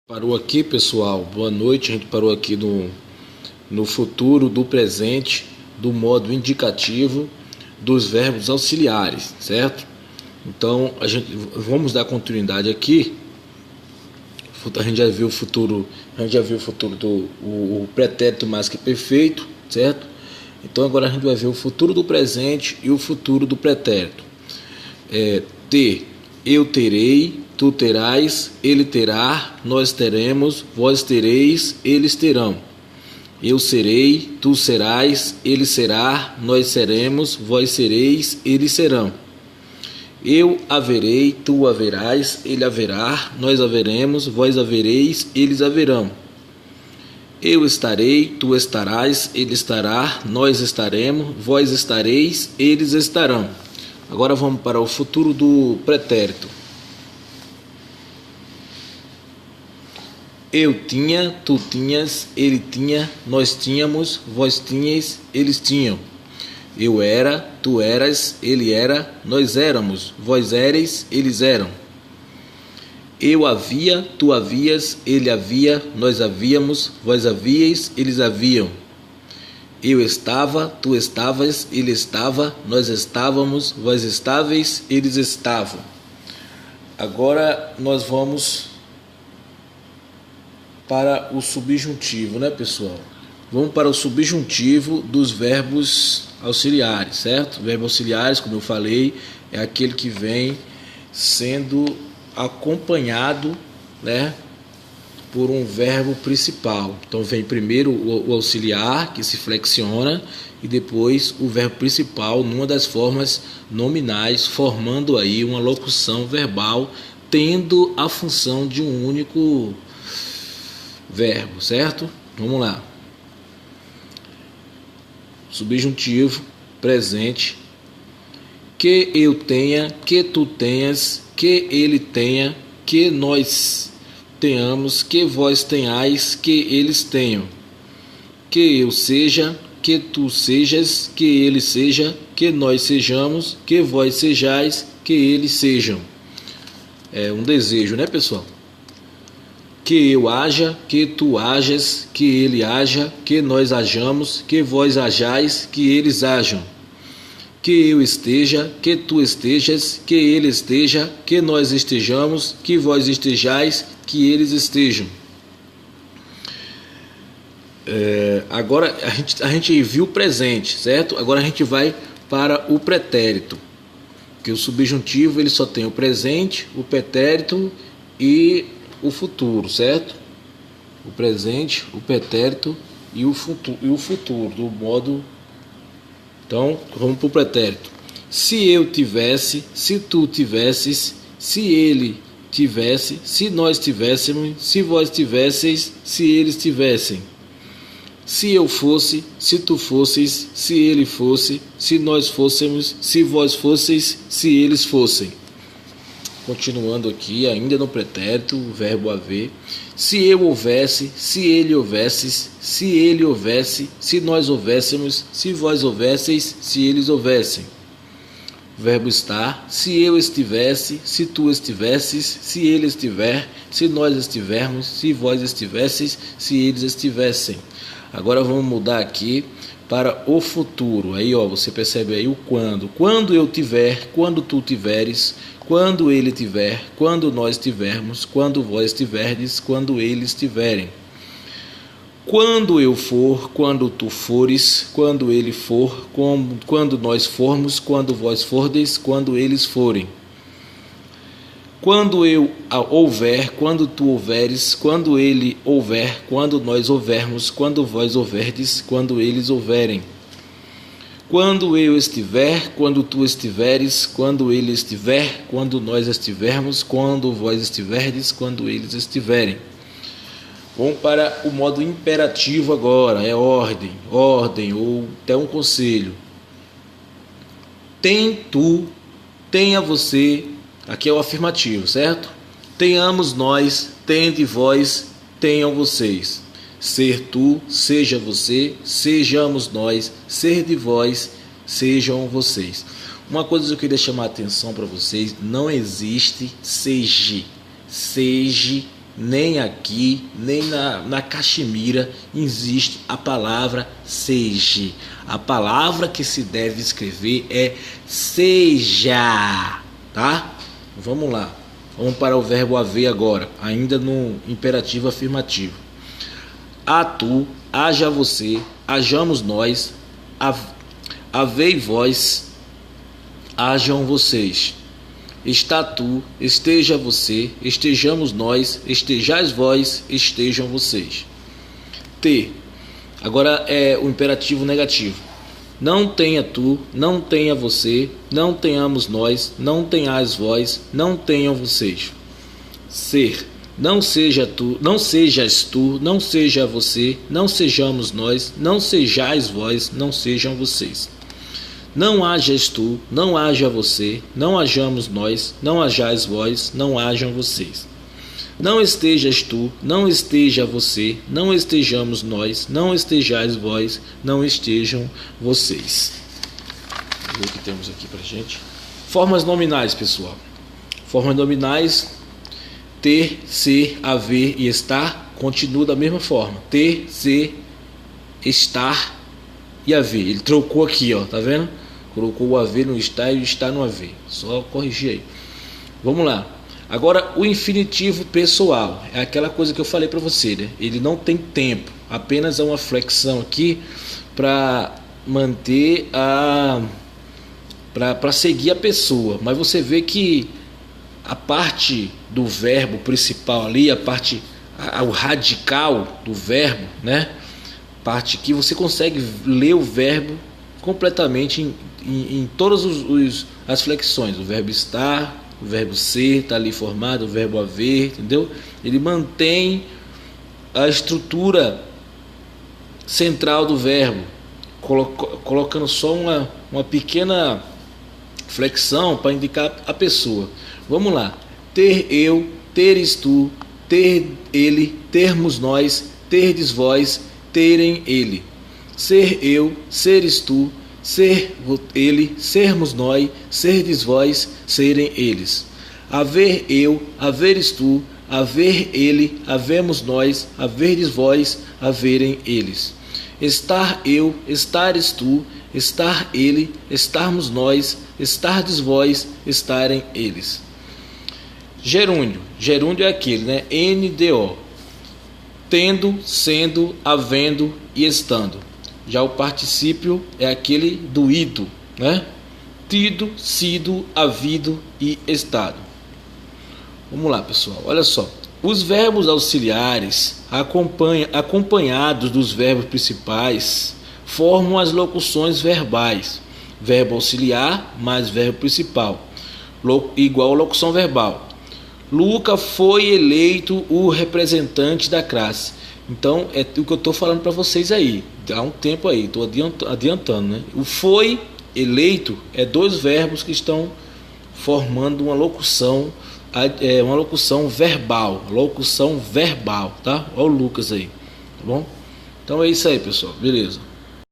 Parou aqui, pessoal. Boa noite. A gente parou aqui no futuro do presente do modo indicativo dos verbos auxiliares, certo? Então vamos dar continuidade aqui. A gente já viu o futuro, o pretérito mais que perfeito, certo? Então agora a gente vai ver o futuro do presente e o futuro do pretérito. Ter, eu terei, tu terás, ele terá, nós teremos, vós tereis, eles terão. Eu serei, tu serás, ele será, nós seremos, vós sereis, eles serão. Eu haverei, tu haverás, ele haverá, nós haveremos, vós havereis, eles haverão. Eu estarei, tu estarás, ele estará, nós estaremos, vós estareis, eles estarão. Agora vamos para o futuro do pretérito. Eu tinha, tu tinhas, ele tinha, nós tínhamos, vós tinhais, eles tinham. Eu era, tu eras, ele era, nós éramos, vós éreis, eles eram. Eu havia, tu havias, ele havia, nós havíamos, vós havíeis, eles haviam. Eu estava, tu estavas, ele estava, nós estávamos, vós estáveis, eles estavam. Agora nós vamos para o subjuntivo, né, pessoal? Vamos para o subjuntivo dos verbos auxiliares, certo? Verbos auxiliares, como eu falei, é aquele que vem sendo acompanhado, né, por um verbo principal. Então vem primeiro o auxiliar, que se flexiona, e depois o verbo principal numa das formas nominais, formando aí uma locução verbal, tendo a função de um único verbo, certo? Vamos lá. Subjuntivo, presente. Que eu tenha, que tu tenhas, que ele tenha, que nós tenhamos, que vós tenhais, que eles tenham. Que eu seja, que tu sejas, que ele seja, que nós sejamos, que vós sejais, que eles sejam. É um desejo, né, pessoal? Que eu haja, que tu hajas, que ele haja, que nós hajamos, que vós hajais, que eles hajam. Que eu esteja, que tu estejas, que ele esteja, que nós estejamos, que vós estejais, que eles estejam. Agora a gente viu o presente, certo? Agora a gente vai para o pretérito, que o subjuntivo ele só tem o presente, o pretérito e o futuro, certo? O presente, o pretérito e o futuro do modo. Então vamos para o pretérito. Se eu tivesse, se tu tivesses, se ele tivesse, se nós tivéssemos, se vós tivesseis, se eles tivessem. Se eu fosse, se tu fosses, se ele fosse, se nós fôssemos, se vós fosseis, se eles fossem. Continuando aqui, ainda no pretérito, o verbo haver. Se eu houvesse, se ele houvesses, se ele houvesse, se nós houvéssemos, se vós houvesseis, se eles houvessem. O verbo estar. Se eu estivesse, se tu estivesses, se ele estiver, se nós estivermos, se vós estivesseis, se eles estivessem. Agora vamos mudar aqui para o futuro. Aí, ó, você percebe aí o quando. Quando eu tiver, quando tu tiveres, quando ele tiver, quando nós tivermos, quando vós tiverdes, quando eles tiverem. Quando eu for, quando tu fores, quando ele for, quando nós formos, quando vós fordes, quando eles forem. Quando eu houver, quando tu houveres, quando ele houver, quando nós houvermos, quando vós houverdes, quando eles houverem. Quando eu estiver, quando tu estiveres, quando ele estiver, quando nós estivermos, quando vós estiverdes, quando eles estiverem. Vamos para o modo imperativo agora, é ordem ou até um conselho. Tem tu, tenha você, aqui é o afirmativo, certo? Tenhamos nós, tende vós, tenham vocês. Ser tu, seja você, sejamos nós, ser de vós, sejam vocês. Uma coisa que eu queria chamar a atenção para vocês, não existe seja nem aqui, nem na Caxemira existe a palavra seja. A palavra que se deve escrever é seja, tá? Vamos lá. Vamos para o verbo haver agora, ainda no imperativo afirmativo. A tu, haja você, hajamos nós, havei vós, hajam vocês. Está tu, esteja você, estejamos nós, estejais vós, estejam vocês. T. Agora é o imperativo negativo. Não tenha tu, não tenha você, não tenhamos nós, não tenhais vós, não tenham vocês. Ser. Não seja tu, não sejas tu, não seja você, não sejamos nós, não sejais vós, não sejam vocês. Não hajas tu, não haja você, não hajamos nós, não hajais vós, não hajam vocês. Não estejas tu, não esteja você, não estejamos nós, não estejais vós, não estejam vocês. Vamos ver o que temos aqui pra gente. Formas nominais, pessoal. Formas nominais: ter, ser, haver e estar, continua da mesma forma. Ter, ser, estar e haver. Ele trocou aqui, ó, tá vendo? Colocou o haver no estar e o estar no haver. Só corrigir aí. Vamos lá. Agora, o infinitivo pessoal é aquela coisa que eu falei para você, né? Ele não tem tempo, apenas é uma flexão aqui para manter para seguir a pessoa. Mas você vê que a parte do verbo principal ali, o radical do verbo, né? Parte que você consegue ler o verbo completamente em todas as flexões. O verbo estar, o verbo ser está ali formado, o verbo haver, entendeu? Ele mantém a estrutura central do verbo, colocando só uma pequena flexão para indicar a pessoa. Vamos lá. Ter eu, teres tu, ter ele, termos nós, terdes vós, terem ele. Ser eu, seres tu, ser ele, sermos nós, serdes vós, serem eles. Haver eu, haveres tu, haver ele, havemos nós, haverdes vós, haverem eles. Estar eu, estares tu, estar ele, estarmos nós, estardes vós, estarem eles. Gerúndio. Gerúndio é aquele, né? NDO. Tendo, sendo, havendo e estando. Já o particípio é aquele do ido, né? Tido, sido, havido e estado. Vamos lá, pessoal. Olha só. Os verbos auxiliares acompanhados dos verbos principais formam as locuções verbais. Verbo auxiliar mais verbo principal igual a locução verbal. Luca foi eleito o representante da classe. Então é o que eu estou falando para vocês aí. Há um tempo aí, estou adiantando, né? O foi eleito é dois verbos que estão formando uma locução verbal. Locução verbal, tá? Olha o Lucas aí, tá bom? Então é isso aí, pessoal. Beleza.